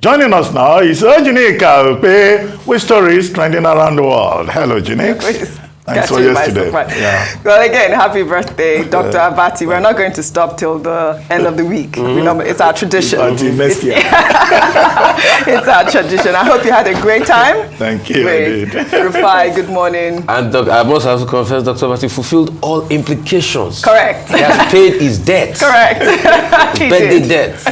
Joining us now is Okpe with stories trending around the world. Hello, Jinx. Thanks for yesterday. Yeah. Well, again, happy birthday, Dr. Abati. We're not going to stop till the end of the week. It's our tradition. It's our tradition. I hope you had a great time. Thank you. I did. Rufai, good morning. And I must have to confess, Dr. Abati fulfilled all implications. Correct. He has paid his debt. Correct. Birthday debt.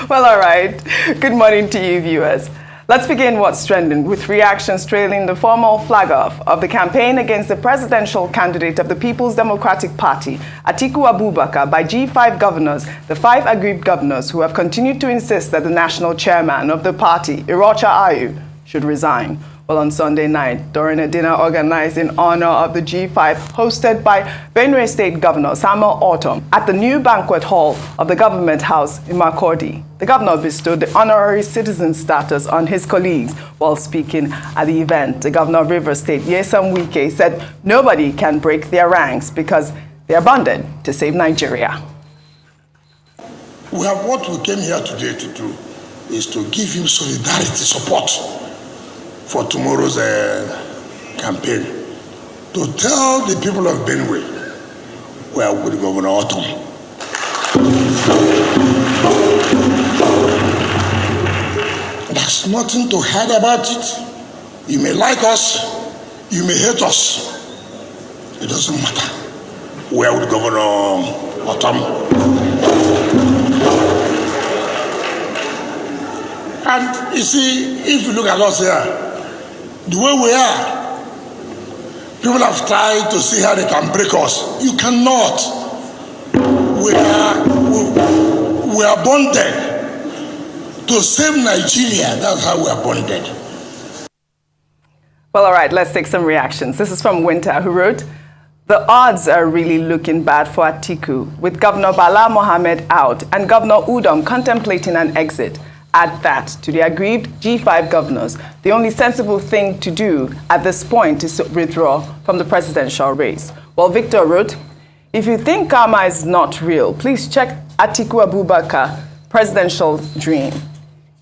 Well, all right. Good morning to you, viewers. Let's begin what's trending with reactions trailing the formal flag-off of the campaign against the presidential candidate of the People's Democratic Party, Atiku Abubakar, by G5 governors, the 5 aggrieved governors who have continued to insist that the national chairman of the party, Iyorchia Ayu, should resign. Well, on Sunday night, during a dinner organized in honor of the G5, hosted by Benue State Governor Samuel Ortom at the new banquet hall of the government house in Makurdi, the governor bestowed the honorary citizen status on his colleagues. While speaking at the event, the governor of Rivers State, Wike, said nobody can break their ranks because they are bonded to save Nigeria. What we came here today to do is to give him solidarity, support for tomorrow's campaign, to tell the people of Benue we are with Governor Ortom. There's nothing to hide about it. You may like us, you may hate us. It doesn't matter. We are with Governor Ortom. And you see, if you look at us here, the way we are, people have tried to see how they can break us. You cannot. We are bonded to save Nigeria. That's how we are bonded. Well, all right, let's take some reactions. This is from Winter, who wrote, "The odds are really looking bad for Atiku, with Governor Bala Mohammed out and Governor Udom contemplating an exit. Add that to the aggrieved G5 governors. The only sensible thing to do at this point is to withdraw from the presidential race." Well, Victor wrote, "If you think karma is not real, please check Atiku Abubakar presidential dream.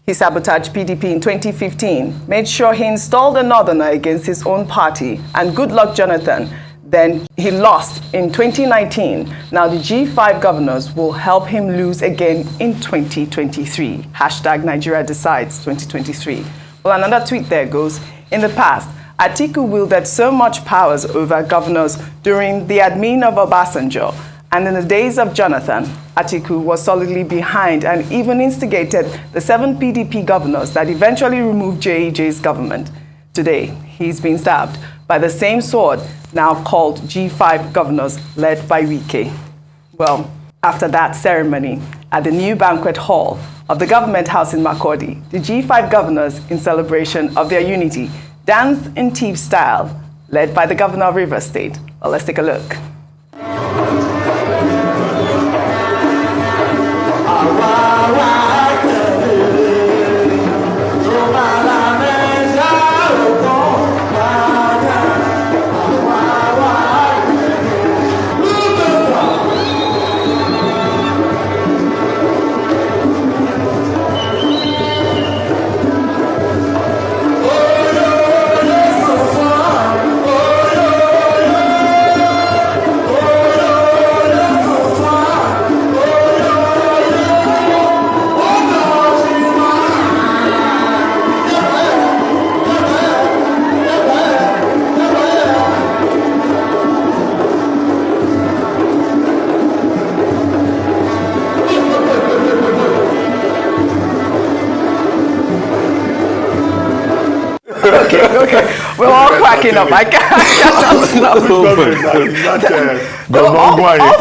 He sabotaged PDP in 2015, made sure he installed a northerner against his own party, and good luck, Jonathan. Then he lost in 2019. Now the G5 governors will help him lose again in 2023. Hashtag Nigeria decides 2023. Well, another tweet there goes, "In the past, Atiku wielded so much powers over governors during the admin of Obasanjo. And in the days of Jonathan, Atiku was solidly behind and even instigated the 7 PDP governors that eventually removed JEJ's government. Today, he's been stabbed by the same sword now called G5 governors led by Wike." Well, after that ceremony at the new banquet hall of the government house in Makurdi, the G5 governors, in celebration of their unity, danced in thief style, led by the governor of Rivers State. Well, let's take a look. Okay. We're all cracking up. I can't stop. All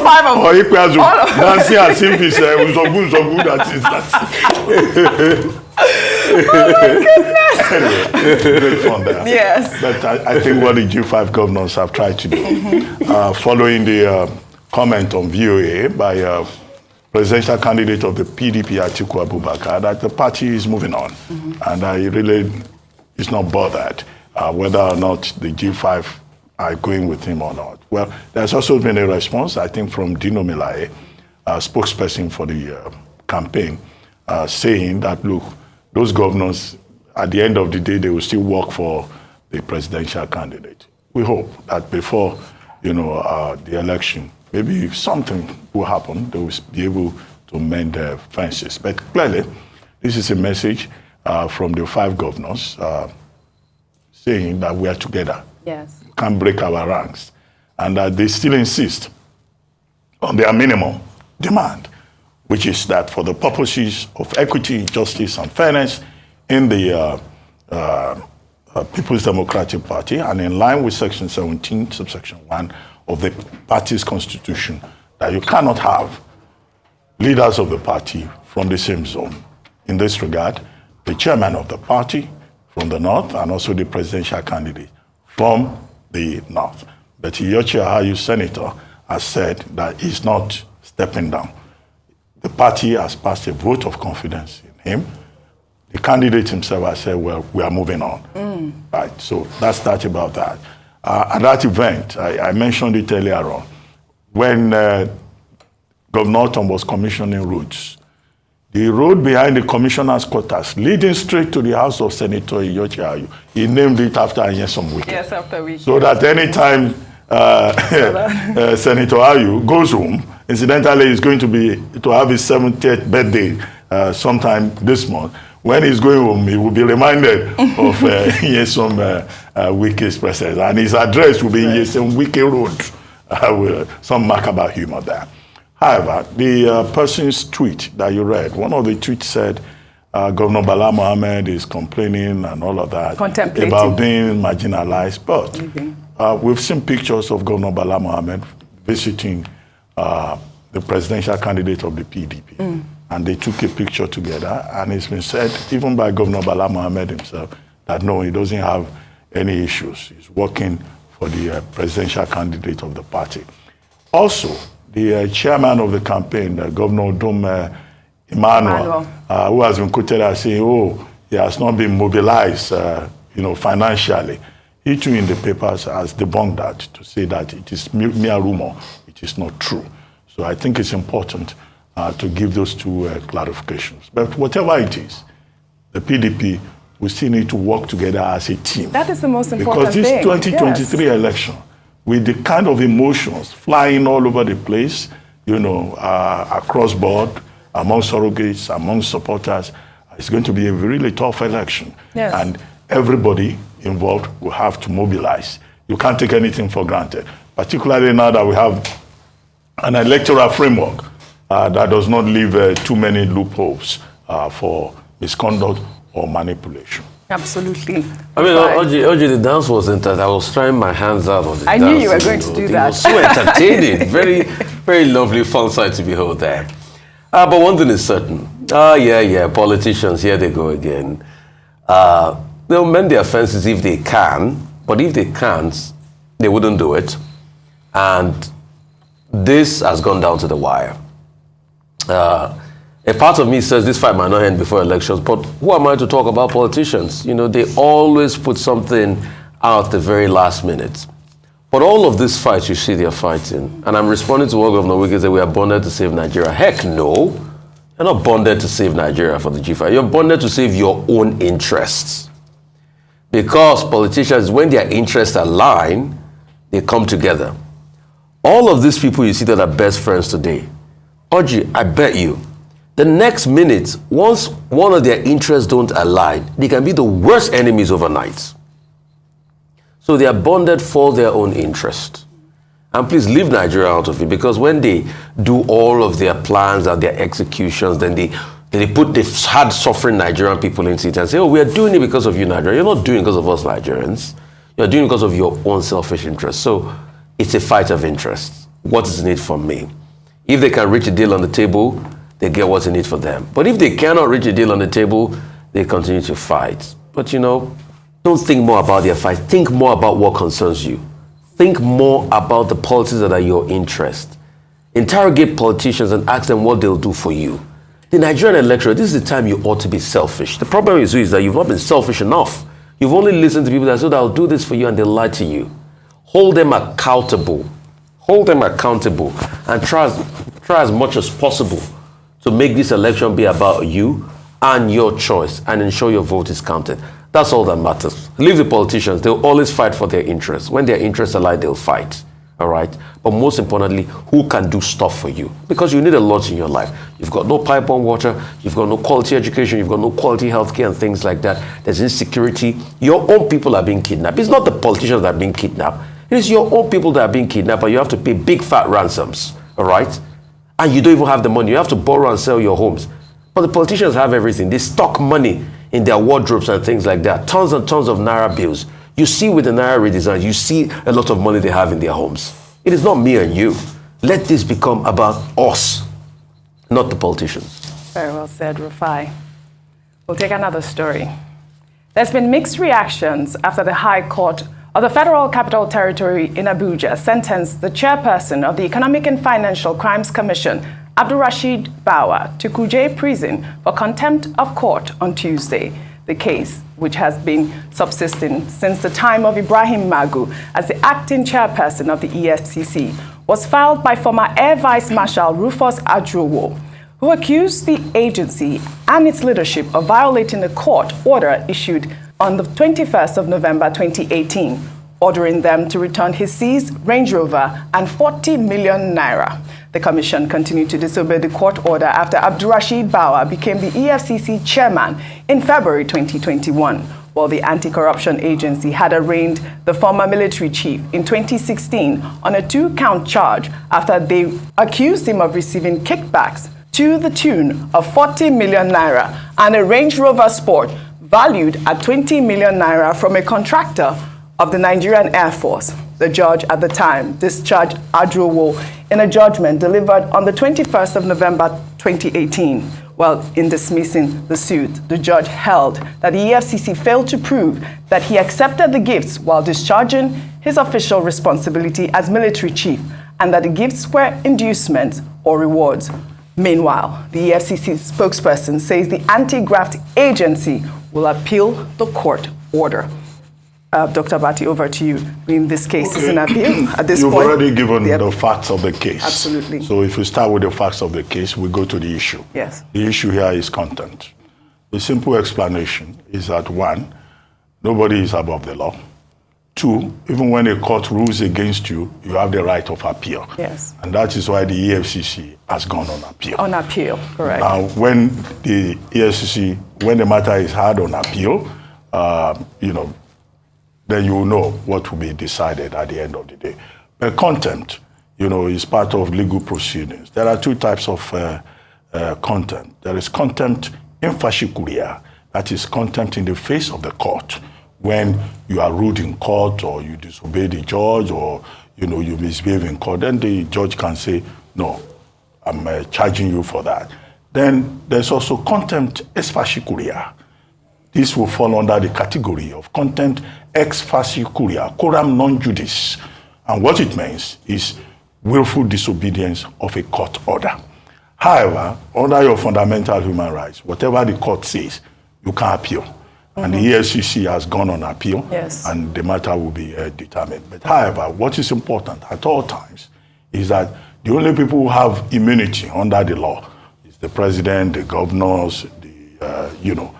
5 of them. Dancing as if it's so good that is that. Oh my goodness. Great fun there. Yes. But I think what the G5 governors have tried to do, following the comment on VOA by presidential candidate of the PDP, Atiku Abubakar, that the party is moving on. And I really is not bothered whether or not the G5 are going with him or not. Well, there's also been a response, I think, from Dino Melaye, spokesperson for the campaign, saying that, look, those governors, at the end of the day, they will still work for the presidential candidate. We hope that before, the election, maybe something will happen. They will be able to mend their fences. But clearly, this is a message from the 5 governors saying that we are together. Yes. We can't break our ranks. And that they still insist on their minimum demand, which is that for the purposes of equity, justice, and fairness in the People's Democratic Party, and in line with Section 17, subsection 1 of the party's constitution, that you cannot have leaders of the party from the same zone. In this regard, the chairman of the party from the north, and also the presidential candidate from the north. But Iyorchia Ayu, senator, has said that he's not stepping down. The party has passed a vote of confidence in him. The candidate himself has said, well, we are moving on. Right, so that's that about that. At that event, I mentioned it earlier on, when Governor Otom was commissioning roads, the road behind the commissioner's quarters, leading straight to the house of Senator Iyorchia Ayu, he named it after Nyesom Wike. Yes, after Wike. So that anytime Senator Ayu goes home, incidentally, he's going to have his 70th birthday sometime this month. When he's going home, he will be reminded of Nyesom Wike's presence. And his address will be Nyesom Wike Road, with some macabre humor there. However, the person's tweet that you read, one of the tweets said, Governor Bala Mohammed is complaining and all of that about being marginalized. But we've seen pictures of Governor Bala Mohammed visiting the presidential candidate of the PDP. And they took a picture together. And it's been said, even by Governor Bala Mohammed himself, that no, he doesn't have any issues. He's working for the presidential candidate of the party. Also, the chairman of the campaign, Governor Udom Emmanuel, who has been quoted as saying, oh, he has not been mobilized, financially. He too in the papers has debunked that to say that it is mere rumor. It is not true. So I think it's important to give those two clarifications. But whatever it is, the PDP will still need to work together as a team. That is the most important thing. Because this 2023 yes. election, with the kind of emotions flying all over the place, across board, among surrogates, among supporters, it's going to be a really tough election. Yes. And everybody involved will have to mobilize. You can't take anything for granted, particularly now that we have an electoral framework that does not leave too many loopholes for misconduct or manipulation. Absolutely. I mean, Oji, the dance was entertaining. I was trying my hands out on the dance. I knew you were going to do that. It was so entertaining. Very, very lovely, fun sight to behold there. But one thing is certain. Politicians, here they go again. They'll mend their fences if they can, but if they can't, they wouldn't do it. And this has gone down to the wire. A part of me says this fight might not end before elections, but who am I to talk about politicians? They always put something out the very last minute. But all of these fights you see they're fighting, and I'm responding to what Governor Wike said, we are bonded to save Nigeria. Heck no. You're not bonded to save Nigeria for the G5. You're bonded to save your own interests. Because politicians, when their interests align, they come together. All of these people you see that are best friends today, Oji, I bet you, the next minute, once one of their interests don't align, they can be the worst enemies overnight. So they are bonded for their own interest. And please leave Nigeria out of it, because when they do all of their plans and their executions, then they put the hard suffering Nigerian people into it and say, oh, we are doing it because of you, Nigeria. You're not doing it because of us Nigerians. You're doing it because of your own selfish interests. So it's a fight of interests. What is in it for me? If they can reach a deal on the table, they get what's in it for them. But if they cannot reach a deal on the table, they continue to fight. But don't think more about their fight. Think more about what concerns you. Think more about the policies that are your interest. Interrogate politicians and ask them what they'll do for you. The Nigerian electorate, this is the time you ought to be selfish. The problem is that you've not been selfish enough. You've only listened to people that said, I'll do this for you, and they lie to you. Hold them accountable. Hold them accountable and try as much as possible to make this election be about you and your choice and ensure your vote is counted. That's all that matters. Leave the politicians. They'll always fight for their interests. When their interests align, they'll fight. All right? But most importantly, who can do stuff for you? Because you need a lot in your life. You've got no pipe-borne water. You've got no quality education. You've got no quality healthcare and things like that. There's insecurity. Your own people are being kidnapped. It's not the politicians that are being kidnapped. It is your own people that are being kidnapped, and you have to pay big fat ransoms. All right? And you don't even have the money. You have to borrow and sell your homes. But the politicians have everything. They stock money in their wardrobes and things like that. Tons and tons of Naira bills. You see with the Naira redesign, you see a lot of money they have in their homes. It is not me and you. Let this become about us, not the politicians. Very well said, Rufai. We'll take another story. There's been mixed reactions after the High Court of the Federal Capital Territory in Abuja sentenced the chairperson of the Economic and Financial Crimes Commission, Abdulrasheed Bawa, to Kuje Prison for contempt of court on Tuesday. The case, which has been subsisting since the time of Ibrahim Magu as the acting chairperson of the EFCC, was filed by former Air Vice Marshal Rufus Ajuowo, who accused the agency and its leadership of violating a court order issued on the 21st of November 2018, ordering them to return his seized Range Rover and 40 million naira. The commission continued to disobey the court order after Abdulrasheed Bawa became the EFCC chairman in February 2021, while the anti-corruption agency had arraigned the former military chief in 2016 on a 2-count charge after they accused him of receiving kickbacks to the tune of 40 million naira and a Range Rover Sport valued at 20 million naira from a contractor of the Nigerian Air Force. The judge at the time discharged Ajuowo in a judgment delivered on the 21st of November 2018. While in dismissing the suit, the judge held that the EFCC failed to prove that he accepted the gifts while discharging his official responsibility as military chief and that the gifts were inducements or rewards. Meanwhile, the EFCC spokesperson says the anti-graft agency will appeal the court order. Dr. Bati, over to you. In this case, is an appeal at this point. You've already given the facts of the case. Absolutely. So if we start with the facts of the case, we go to the issue. Yes. The issue here is content. The simple explanation is that 1, nobody is above the law. 2, even when a court rules against you, you have the right of appeal. Yes. And that is why the EFCC has gone on appeal. On appeal, correct. Now, when the EFCC, when the matter is heard on appeal, then you will know what will be decided at the end of the day. But contempt, is part of legal proceedings. There are 2 types of contempt. There is contempt in fascikuria, that is contempt in the face of the court, when you are rude in court or you disobey the judge or, you misbehave in court. Then the judge can say, no, I'm charging you for that. Then there's also contempt ex fascikuria. This will fall under the category of contempt ex fascikuria, coram non judice. And what it means is willful disobedience of a court order. However, under your fundamental human rights, whatever the court says, you can appeal. Mm-hmm. And the EFCC has gone on appeal, yes, and the matter will be determined. But however, what is important at all times is that the only people who have immunity under the law is the president, the governors, the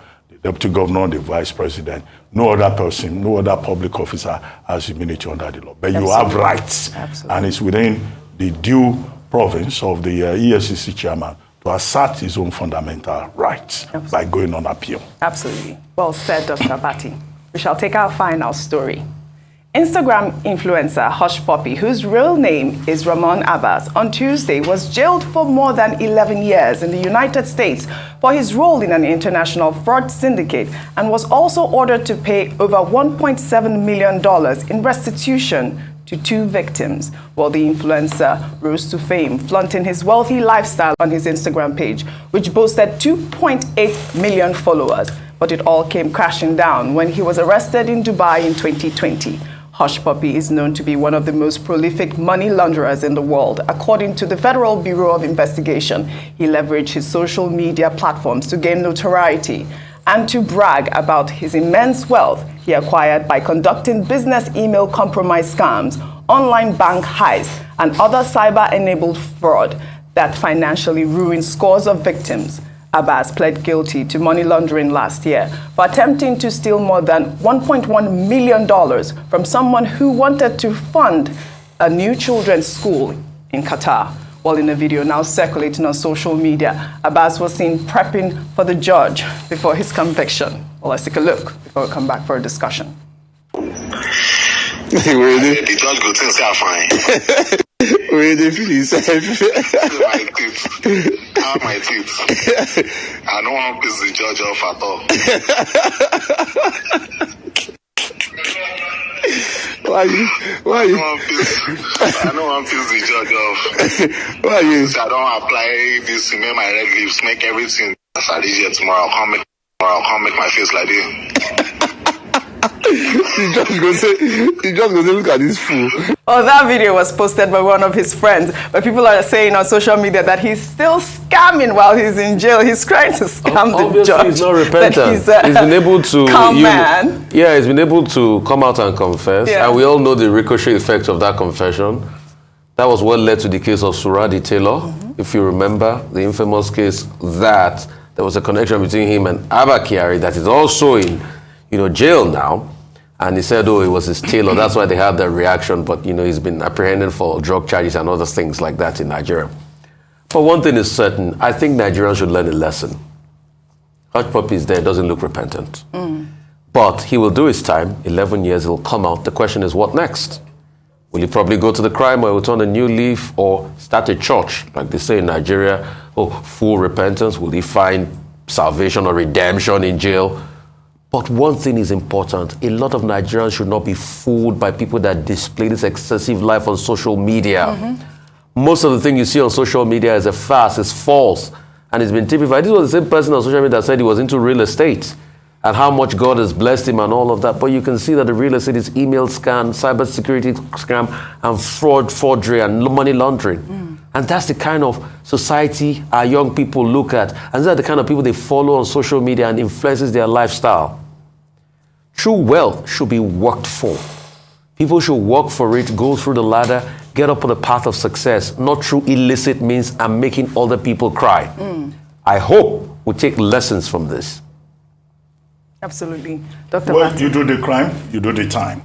deputy governor, the vice president. No other person, no other public officer has immunity under the law. But you have rights. Absolutely. And it's within the due province of the EFCC chairman to assert his own fundamental rights by going on appeal. Absolutely. Well said, Dr. Bati. We shall take our final story. Instagram influencer Hush Puppy, whose real name is Ramon Abbas, on Tuesday was jailed for more than 11 years in the United States for his role in an international fraud syndicate and was also ordered to pay over $1.7 million in restitution to 2 victims, while the influencer rose to fame, flaunting his wealthy lifestyle on his Instagram page, which boasted 2.8 million followers. But it all came crashing down when he was arrested in Dubai in 2020. Hush Puppy is known to be one of the most prolific money launderers in the world. According to the Federal Bureau of Investigation, he leveraged his social media platforms to gain notoriety and to brag about his immense wealth he acquired by conducting business email compromise scams, online bank heists, and other cyber-enabled fraud that financially ruined scores of victims. Abbas pled guilty to money laundering last year for attempting to steal more than $1.1 million from someone who wanted to fund a new children's school in Qatar. Well, in a video now circulating on social media, Abbas was seen prepping for the judge before his conviction. Well, let's take a look before we come back for a discussion. The judge go think say fine. Where they feel himself. My teeth. How my teeth. I don't want to piss the judge off at all. Why you? I don't want to piss the judge off. Why you? I don't apply this to make my red lips, make everything. As I did here tomorrow, I'll come make my face like this. He just go say, look at this fool. Oh, that video was posted by one of his friends, but people are saying on social media that he's still scamming while he's in jail. He's trying to scam the judge. He's not repentant. He's been able to calm man. Yeah, he's been able to come out and confess, and we all know the ricochet effect of that confession. That was what led to the case of Suradi Taylor, if you remember, the infamous case that there was a connection between him and Abba Kyari that is also in, jail now. And he said, oh, it was his tailor. That's why they had that reaction. But, he's been apprehended for drug charges and other things like that in Nigeria. But one thing is certain. I think Nigerians should learn a lesson. Hush Puppy is there, doesn't look repentant. But he will do his time. 11 years, he'll come out. The question is, what next? Will he probably go to the crime, or he will turn a new leaf, or start a church, like they say in Nigeria? Oh, full repentance. Will he find salvation or redemption in jail? But one thing is important. A lot of Nigerians should not be fooled by people that display this excessive life on social media. Most of the thing you see on social media is a farce, it's false, and it's been typified. This was the same person on social media that said he was into real estate and how much God has blessed him and all of that. But you can see that the real estate is email scam, cybersecurity scam, and forgery, and money laundering. And that's the kind of society our young people look at. And these are the kind of people they follow on social media and influences their lifestyle. True wealth should be worked for. People should work for it, go through the ladder, get up on the path of success, not through illicit means and making other people cry. I hope we take lessons from this. Absolutely. Dr. Well, Martin. you do the crime, you do the time.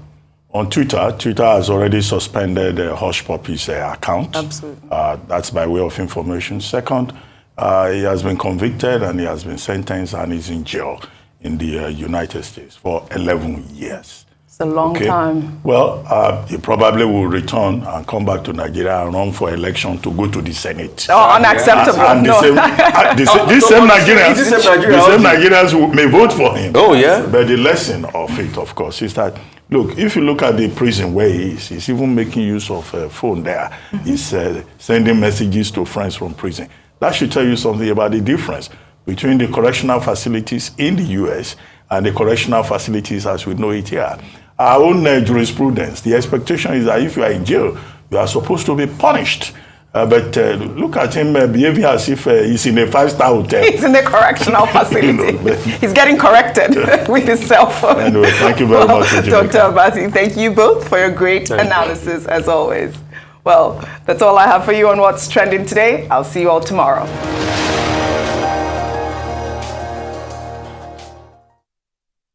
On Twitter has already suspended Hush Puppy's account. Absolutely. That's by way of information. Second, he has been convicted and he has been sentenced and is in jail in the United States for 11 years. It's a long time. Well, he probably will return and come back to Nigeria and run for election to go to the Senate. Oh, unacceptable. And the same Nigerians may vote for him. Oh, yeah? But the lesson of it, of course, is that, look, if you look at the prison where he is, he's even making use of a phone there. He's sending messages to friends from prison. That should tell you something about the difference between the correctional facilities in the U.S. and the correctional facilities as we know it here. Our own jurisprudence, the expectation is that if you are in jail, you are supposed to be punished. But look at him behaving as if he's in a 5-star hotel. He's in a correctional facility. He's getting corrected with his cell phone. Anyway, thank you very much. Dr. Abasi, thank you both for your great analysis, as always. Well, that's all I have for you on What's Trending today. I'll see you all tomorrow.